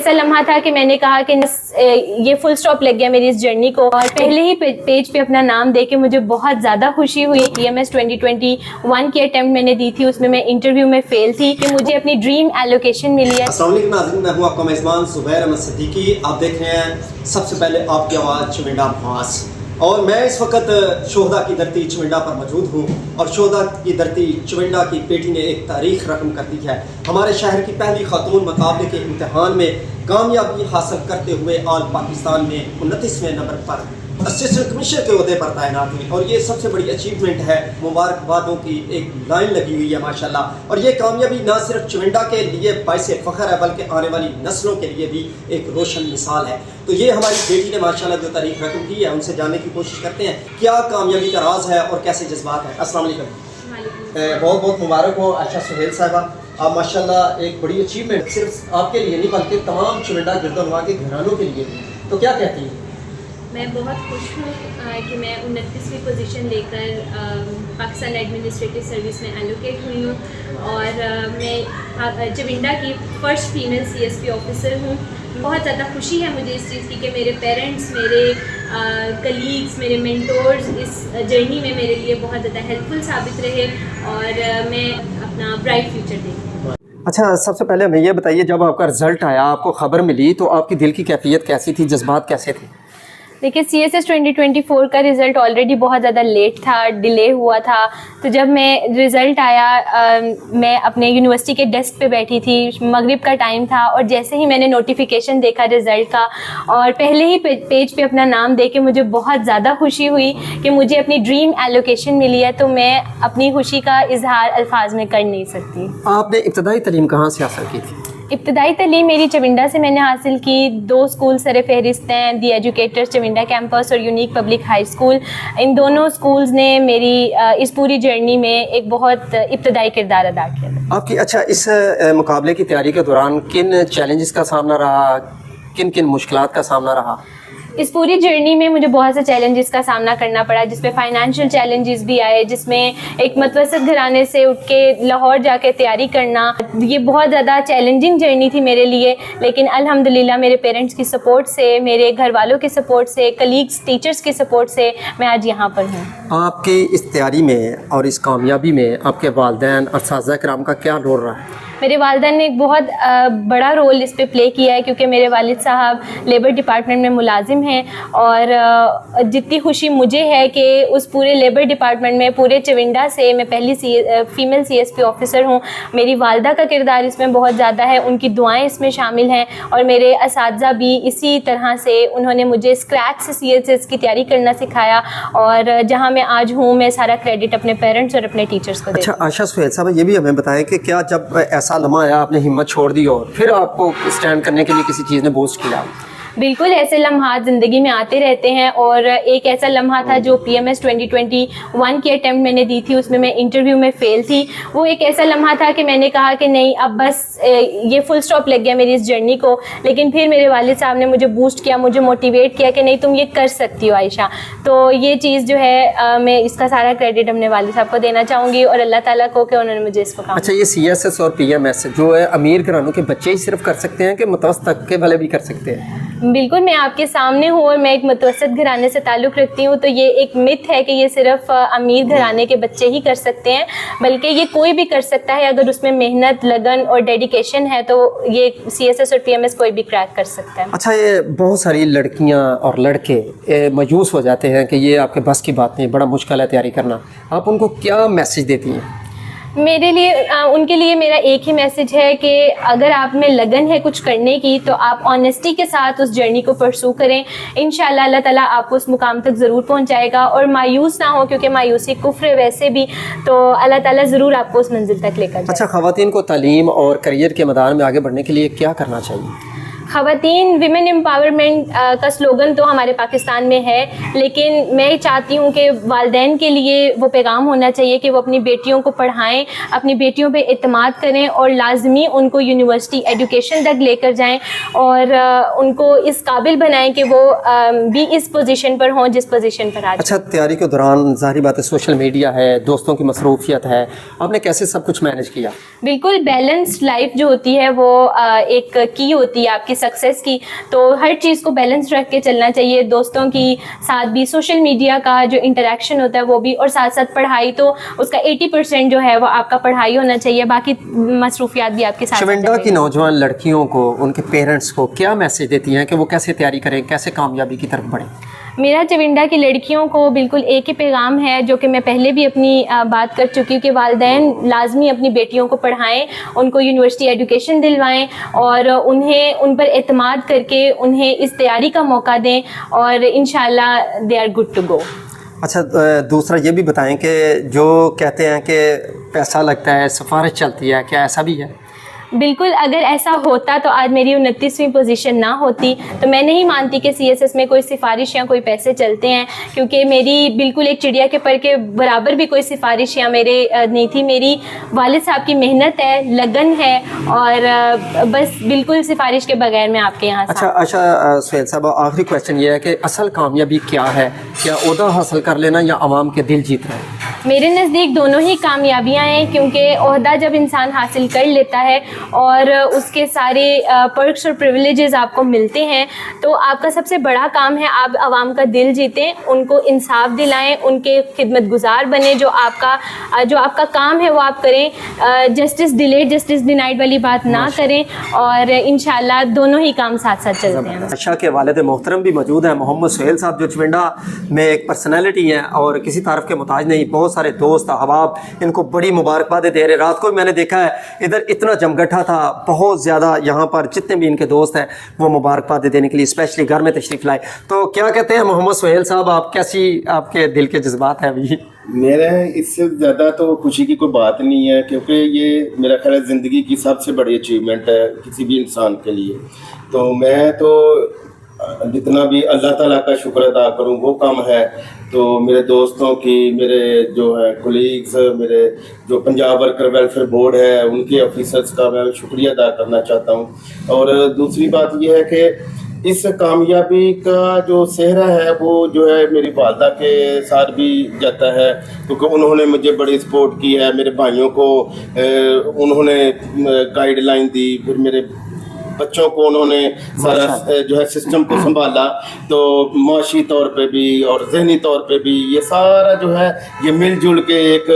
ایسا لمحہ تھا کہ میں نے کہا کہ یہ فل سٹاپ لگ گیا میری اس جرنی کو، اور پہلے ہی پیج پہ اپنا نام دے کے مجھے بہت زیادہ خوشی ہوئی۔ PMS 2021 کی اٹیمپٹ میں نے دی تھی، اس میں میں انٹرویو میں فیل تھی کہ مجھے اپنی ڈریم ایلوکیشن ملی ہے۔ السلام علیکم ناظرین، میں ہوں آپ کا میزبان زبیر احمد صدیقی۔ آپ دیکھ رہے ہیں سب سے پہلے آپ کی آواز چمنڈا بھاس، اور میں اس وقت شہدا کی دھرتی چمنڈا پر موجود ہوں، اور شہدا کی دھرتی چمنڈا کی بیٹی نے ایک تاریخ رقم کر دی ہے۔ ہمارے شہر کی پہلی خاتون مقابلے کے امتحان میں کامیابی حاصل کرتے ہوئے آل پاکستان میں 29ویں نمبر پر اسسٹنٹ کمشنر کے عہدے پر تعینات ہوئی، اور یہ سب سے بڑی اچیومنٹ ہے۔ مبارکبادوں کی ایک لائن لگی ہوئی ہے ماشاءاللہ، اور یہ کامیابی نہ صرف چمنڈا کے لیے باعث فخر ہے بلکہ آنے والی نسلوں کے لیے بھی ایک روشن مثال ہے۔ تو یہ ہماری بیٹی نے ماشاءاللہ جو تاریخ رقم کی ہے، ان سے جاننے کی کوشش کرتے ہیں کیا کامیابی کا راز ہے اور کیسے جذبات ہیں۔ السلام علیکم، بہت بہت مبارک ہو عائشہ سہیل صاحبہ، آپ ماشاءاللہ ایک بڑی اچیومنٹ صرف آپ کے لیے نہیں بلکہ تمام چمنڈا گردنواں کے گھرانوں کے لیے بھی، تو کیا کہتی ہیں؟ میں بہت خوش ہوں کہ میں 29ویں پوزیشن لے کر پاکستان ایڈمنسٹریٹو سروس میں ایلوکیٹ ہوئی ہوں، اور میں چمنڈا کی فرسٹ فیمیل CSP آفیسر ہوں۔ بہت زیادہ خوشی ہے مجھے اس چیز کی کہ میرے پیرنٹس، میرے کلیگس، میرے مینٹورز اس جرنی میں میرے لیے بہت زیادہ ہیلپ فل ثابت رہے، اور میں اپنا برائٹ فیوچر دیکھوں۔ اچھا، سب سے پہلے ہمیں یہ بتائیے، جب آپ کا رزلٹ آیا، آپ کو خبر ملی، تو آپ کی دل کی کیفیت کیسی تھی، جذبات کیسے تھے؟ دیکھیے CSS 2024 کا رزلٹ آلریڈی بہت زیادہ لیٹ تھا، ڈیلے ہوا تھا، تو جب میں رزلٹ آیا میں اپنے یونیورسٹی کے ڈیسک پہ بیٹھی تھی، مغرب کا ٹائم تھا، اور جیسے ہی میں نے نوٹیفیکیشن دیکھا رزلٹ کا، اور پہلے ہی پیج پہ اپنا نام دے کے مجھے بہت زیادہ خوشی ہوئی کہ مجھے اپنی ڈریم ایلوکیشن ملی ہے، تو میں اپنی خوشی کا اظہار الفاظ میں کر نہیں سکتی۔ آپ نے ابتدائی تعلیم کہاں سے حاصل کی تھی؟ ابتدائی تعلیم میری چمنڈا سے میں نے حاصل کی۔ 2 اسکول سر فہرست ہیں، دی ایجوکیٹر چمنڈا کیمپس اور یونیک پبلک ہائی اسکول۔ ان دونوں اسکولز نے میری اس پوری جرنی میں ایک بہت ابتدائی کردار ادا کیا تھا۔ آپ کی اس مقابلے کی تیاری کے دوران کن چیلنجز کا سامنا رہا، کن مشکلات کا سامنا رہا؟ اس پوری جرنی میں مجھے بہت سے چیلنجز کا سامنا کرنا پڑا، جس میں فائنینشیل چیلنجز بھی آئے، جس میں ایک متوسط گھرانے سے اٹھ کے لاہور جا کے تیاری کرنا، یہ بہت زیادہ چیلنجنگ جرنی تھی میرے لیے، لیکن الحمدللہ میرے پیرنٹس کی سپورٹ سے، میرے گھر والوں کی سپورٹ سے، کلیگس، ٹیچرس کی سپورٹ سے میں آج یہاں پر ہوں۔ آپ کی اس تیاری میں اور اس کامیابی میں آپ کے والدین اور اساتذہ کرام کا کیا رول رہا ہے؟ میرے والدین نے ایک بہت بڑا رول اس پہ پلے کیا ہے، کیونکہ میرے والد صاحب لیبر ڈپارٹمنٹ میں ملازم ہیں، اور جتنی خوشی مجھے ہے کہ اس پورے لیبر ڈپارٹمنٹ میں پورے چمنڈا سے میں پہلی فیمیل CSP آفیسر ہوں۔ میری والدہ کا کردار اس میں بہت زیادہ ہے، ان کی دعائیں اس میں شامل ہیں، اور میرے اساتذہ بھی اسی طرح سے انہوں نے مجھے اسکریچ سے CSS کی تیاری کرنا سکھایا، اور جہاں میں آج ہوں میں سارا کریڈٹ اپنے پیرنٹس اور اپنے ٹیچرس کو دیتی ہوں۔ اچھا عائشہ سہیل صاحب، یہ بھی ہمیں بتائیں کہ کیا جب ایسا لمحہ آیا آپ نے ہمت چھوڑ دی اور پھر آپ کو اسٹینڈ کرنے کے لیے کسی چیز نے بوسٹ کیا؟ بالکل، ایسے لمحات زندگی میں آتے رہتے ہیں، اور ایک ایسا لمحہ تھا جو PMS 2021 کی اٹیمپٹ میں نے دی تھی، اس میں میں انٹرویو میں فیل تھی۔ وہ ایک ایسا لمحہ تھا کہ میں نے کہا کہ نہیں، اب بس یہ فل سٹاپ لگ گیا میری اس جرنی کو، لیکن پھر میرے والد صاحب نے مجھے بوسٹ کیا، مجھے موٹیویٹ کیا کہ نہیں تم یہ کر سکتی ہو عائشہ۔ تو یہ چیز جو ہے میں اس کا سارا کریڈٹ اپنے والد صاحب کو دینا چاہوں گی، اور اللہ تعالیٰ کو کہ انہوں نے مجھے اس کو کہا۔ اچھا، یہ CSS اور PMS جو ہے امیر گھرانوں کے بچے ہی صرف کر سکتے ہیں کہ متوسط طبقے والے بھی کر سکتے ہیں؟ بالکل، میں آپ کے سامنے ہوں اور میں ایک متوسط گھرانے سے تعلق رکھتی ہوں، تو یہ ایک مت ہے کہ یہ صرف امیر گھرانے کے بچے ہی کر سکتے ہیں، بلکہ یہ کوئی بھی کر سکتا ہے اگر اس میں محنت، لگن اور ڈیڈیکیشن ہے، تو یہ CSS اور PMS کوئی بھی کریک کر سکتا ہے۔ اچھا، یہ بہت ساری لڑکیاں اور لڑکے مایوس ہو جاتے ہیں کہ یہ آپ کے بس کی بات نہیں، بڑا مشکل ہے تیاری کرنا، آپ ان کو کیا میسج دیتی ہیں؟ میرے لیے ان کے لیے میرا ایک ہی میسج ہے کہ اگر آپ میں لگن ہے کچھ کرنے کی، تو آپ آنیسٹی کے ساتھ اس جرنی کو پرسو کریں، انشاءاللہ اللہ تعالیٰ آپ کو اس مقام تک ضرور پہنچائے گا، اور مایوس نہ ہو، کیونکہ مایوسی کفر ہے ویسے بھی، تو اللہ تعالیٰ ضرور آپ کو اس منزل تک لے کر جائے۔ اچھا، خواتین کو تعلیم اور کریئر کے میدان میں آگے بڑھنے کے لیے کیا کرنا چاہیے؟ خواتین ویمن امپاورمنٹ کا سلوگن تو ہمارے پاکستان میں ہے، لیکن میں چاہتی ہوں کہ والدین کے لیے وہ پیغام ہونا چاہیے کہ وہ اپنی بیٹیوں کو پڑھائیں، اپنی بیٹیوں پہ اعتماد کریں، اور لازمی ان کو یونیورسٹی ایجوکیشن تک لے کر جائیں، اور ان کو اس قابل بنائیں کہ وہ بھی اس پوزیشن پر ہوں جس پوزیشن پر آج۔ اچھا، تیاری کے دوران ظاہری بات ہے سوشل میڈیا ہے، دوستوں کی مصروفیت ہے، آپ نے کیسے سب کچھ مینیج کیا؟ بالکل، بیلنسڈ لائف جو ہوتی ہے وہ ایک کی ہوتی ہے آپ کی सक्सेस की। तो हर चीज़ को बैलेंस रख के चलना चाहिए, दोस्तों की साथ भी, सोशल मीडिया का जो इंटरेक्शन होता है वो भी, और साथ साथ पढ़ाई तो उसका 80% जो है वो आपका पढ़ाई होना चाहिए, बाकी मसरूफियात भी आपके साथ। चविंडा की नौजवान लड़कियों को, उनके पेरेंट्स को क्या मैसेज देती हैं कि वो कैसे तैयारी करें, कैसे कामयाबी की तरफ बढ़ें? मेरा चविंडा की लड़कियों को बिल्कुल एक ही पैगाम है, जो कि मैं पहले भी अपनी बात कर चुकी हूँ, कि वालिदैन लाजमी अपनी बेटियों को पढ़ाएं, उनको यूनिवर्सिटी एजुकेशन दिलवाएं और उन्हें उन पर एतमाद करके उन्हें इस तैयारी का मौका दें, और इंशाल्लाह they are good to go. अच्छा, दूसरा ये भी बताएं कि जो कहते हैं कि पैसा लगता है, सिफारिश चलती है, क्या ऐसा भी है? बिल्कुल, अगर ऐसा होता तो आज मेरी 29वीं पोजीशन ना होती। तो मैं नहीं मानती कि CSS में कोई सिफारिश या कोई पैसे चलते हैं, क्योंकि मेरी बिल्कुल एक चिड़िया के पर के बराबर भी कोई सिफारिश या मेरे नहीं थी। मेरी वालिद साहब की मेहनत है, लगन है, और बस बिल्कुल सिफारिश के बगैर मैं आपके यहाँ। अच्छा सुहेल साहब, आखिरी क्वेश्चन ये है कि असल कामयाबी क्या है? क्या ओहदा हासिल कर लेना या आवाम के दिल जीतना है? मेरे नज़दीक दोनों ही कामयाबियाँ हैं, क्योंकि ओहदा जब इंसान हासिल कर लेता है और उसके सारे पर्क्स और प्रिविलेजेस आपको मिलते हैं, तो आपका सबसे बड़ा काम है आप आवाम का दिल जीतें, उनको इंसाफ दिलाएं, उनके खिदमत गुजार बने, जो आपका काम है वो आप करें। जस्टिस डिलेड जस्टिस डिनाइड वाली बात ना करें, और इंशाल्लाह दोनों ही काम साथ साथ चलते हैं। अच्छा के वालिद मोहतरम भी मौजूद हैं, मोहम्मद सुहेल साहब, जो चविंडा में एक पर्सनैलिटी हैं और किसी तारफ़ के मुताज नहीं। बहुत सारे दोस्त अहबाब इनको बड़ी मुबारकबादें दे रहे। रात को भी मैंने देखा है इधर इतना जमगट्ठा था, बहुत ज़्यादा, यहाँ पर जितने भी इनके दोस्त हैं वो मुबारकबादें देने के लिए स्पेशली घर में तशरीफ़ लाए। तो क्या कहते हैं मोहम्मद सुहेल साहब, आप कैसी, आपके दिल के जज्बात हैं अभी? मेरे इससे ज़्यादा तो खुशी की कोई बात नहीं है, क्योंकि ये मेरा ख्याल है ज़िंदगी की सबसे बड़ी अचीवमेंट है किसी भी इंसान के लिए। तो मैं तो जितना भी अल्लाह ताला का शुक्र अदा करूं वो कम है। तो मेरे दोस्तों की, मेरे जो है कोलीग्स, मेरे जो पंजाब वर्कर वेलफेयर बोर्ड है उनके ऑफिसर्स का मैं शुक्रिया अदा करना चाहता हूं। और दूसरी बात यह है कि इस कामयाबी का जो सेहरा है वो जो है मेरी वालदा के साथ भी जाता है, क्योंकि उन्होंने मुझे बड़ी सपोर्ट की है। मेरे भाइयों को उन्होंने गाइडलाइन दी, फिर मेरे बच्चों को उन्होंने सारा जो है सिस्टम को संभाला। तो माशी तौर पे भी और जहनी तौर पे भी ये सारा जो है ये मिलजुल के एक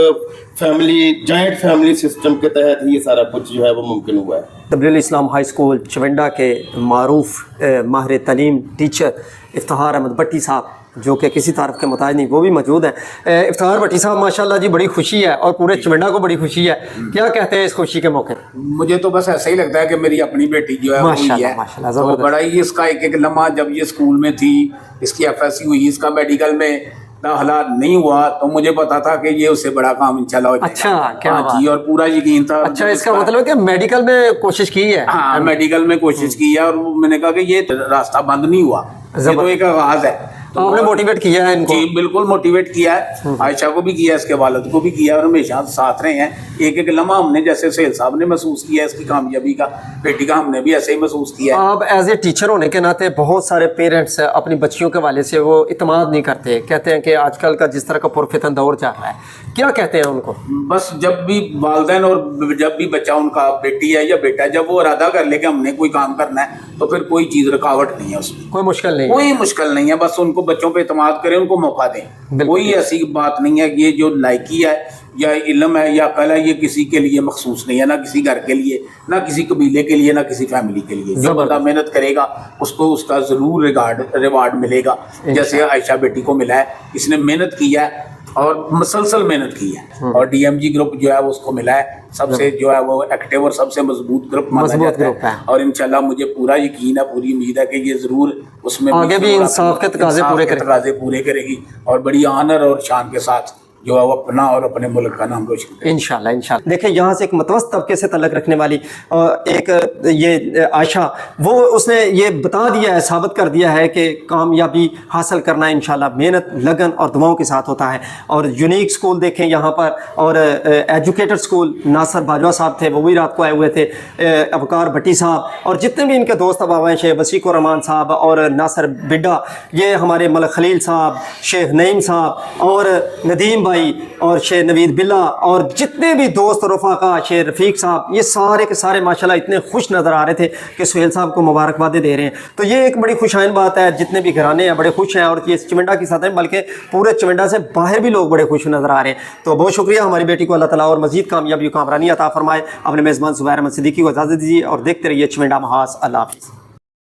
फैमिली, जॉइंट फैमिली सिस्टम के तहत ये सारा कुछ जो है वो मुमकिन हुआ है। तबलीग इस्लाम हाई स्कूल चविंडा के मारूफ माहिर तलीम टीचर इफ्तिखार अहमद भट्टी साहब, जो कि किसी तारफ़ के मुताज नहीं, वो भी मौजूद हैं। इफ्तिखार भट्टी साहब, माशाल्लाह जी, बड़ी खुशी है और पूरे चविंडा को बड़ी खुशी है। क्या कहते हैं इस खुशी के मौके? मुझे तो बस ऐसा ही लगता है कि मेरी अपनी बेटी जो है वो ही है। तो बड़ा ही इसका एक एक लम्हा, जब ये स्कूल में थी, इसकी FSC हुई, इसका मेडिकल में दाखिला नहीं हुआ, तो मुझे पता था कि ये उससे बड़ा काम इंशाल्लाह हो जाएगा। अच्छा, क्या बात जी, और पूरा यकीन था। अच्छा, इसका मतलब है कि मेडिकल में कोशिश की है? हाँ, मेडिकल में कोशिश की है, और मैंने कहा कि ये रास्ता बंद नहीं हुआ, ये तो एक आगाज है। तो आपने मोटिवेट किया है इनको? जी बिल्कुल मोटिवेट किया है, आयशा को भी किया, इसके वालिद को भी किया, और हमेशा साथ रहे हैं। एक एक लम्हा हमने, जैसे सुहेल साहब ने महसूस किया है इसकी कामयाबी का, बेटी का हमने भी ऐसे ही महसूस किया है। आप एज ए टीचर होने के नाते, बहुत सारे पेरेंट्स अपनी बच्चियों के वाले से वो इत्मीनान नहीं करते, कहते हैं कि आजकल का जिस तरह का पुरफितन दौर चल रहा है, क्या कहते हैं उनको? बस जब भी वालिदैन और जब भी बच्चा, उनका बेटी है या बेटा, जब वो इरादा कर ले कि हमने कोई काम करना है, तो फिर कोई चीज़ रुकावट नहीं है उसमें, कोई मुश्किल नहीं, कोई मुश्किल नहीं है। बस उनको बच्चों पे इत्मीनान करें, उनको मौका दें। कोई ऐसी बात नहीं है कि ये जो लायकी है या इल्म है या अकल है, ये किसी के लिए मखसूस नहीं है, ना किसी घर के लिए, ना किसी कबीले के लिए, ना किसी फैमिली के लिए। जो बंदा मेहनत करेगा उसको उसका ज़रूर रिवार्ड मिलेगा, जैसे आयशा बेटी को मिला है। इसने मेहनत की है और मुसलसल मेहनत की है, और DMG ग्रुप जो है वो उसको मिला है सबसे जो है वो एक्टिव और सबसे मजबूत ग्रुप माना जाता है। और इंशाल्लाह मुझे पूरा यकीन है, पूरी उम्मीद है कि ये ज़रूर उसमें आगे भी इंसाफ के तकाज़े पूरे करेगी, और बड़ी ऑनर और शान के साथ जो है वो अपना और अपने मुल्क का नाम रोशन करेगी इंशाल्लाह। इंशाल्लाह। देखिए, यहाँ से एक मतवस्त तबके से तल्लुक़ रखने वाली एक ये आयशा, वो उसने ये बता दिया है, साबित कर दिया है कि कामयाबी हासिल करना इंशाल्लाह मेहनत, लगन और दुआओं के साथ होता है। और यूनिक स्कूल देखें यहाँ पर, और एजुकेटर स्कूल, नासर बाजवा साहब थे, वो भी रात को आए हुए थे, अबकार भट्टी साहब, और जितने भी इनके दोस्त अब हैं, शेख वसीक रहमान साहब और नासर बिड्डा, ये हमारे मलक खलील साहब, शेख नईम साहब और नदीम भाई, भाई और शेर नवीद बिल्ला और जितने भी दोस्त रफ़ाका, शेर रफ़ीक साहब, ये सारे के सारे माशाल्लाह इतने खुश नज़र आ रहे थे कि सुहेल साहब को मुबारकबादें दे रहे हैं। तो ये एक बड़ी खुशाइन बात है, जितने भी घराने हैं बड़े खुश हैं और ये चिमंडा की साथ हैं, बल्कि पूरे चिमंडा से बाहर भी लोग बड़े खुश नज़र आ रहे हैं। तो बहुत शुक्रिया, हमारी बेटी को अल्लाह ताला और मज़ीद कामयाबी कामरानी अता फरमाए। अपने मेज़बान ज़ुबैर अहमद सिद्दीकी को इजाज़त दीजिए और देखते रहिए चिमंडा महास। अल्लाह हाफ़िज़।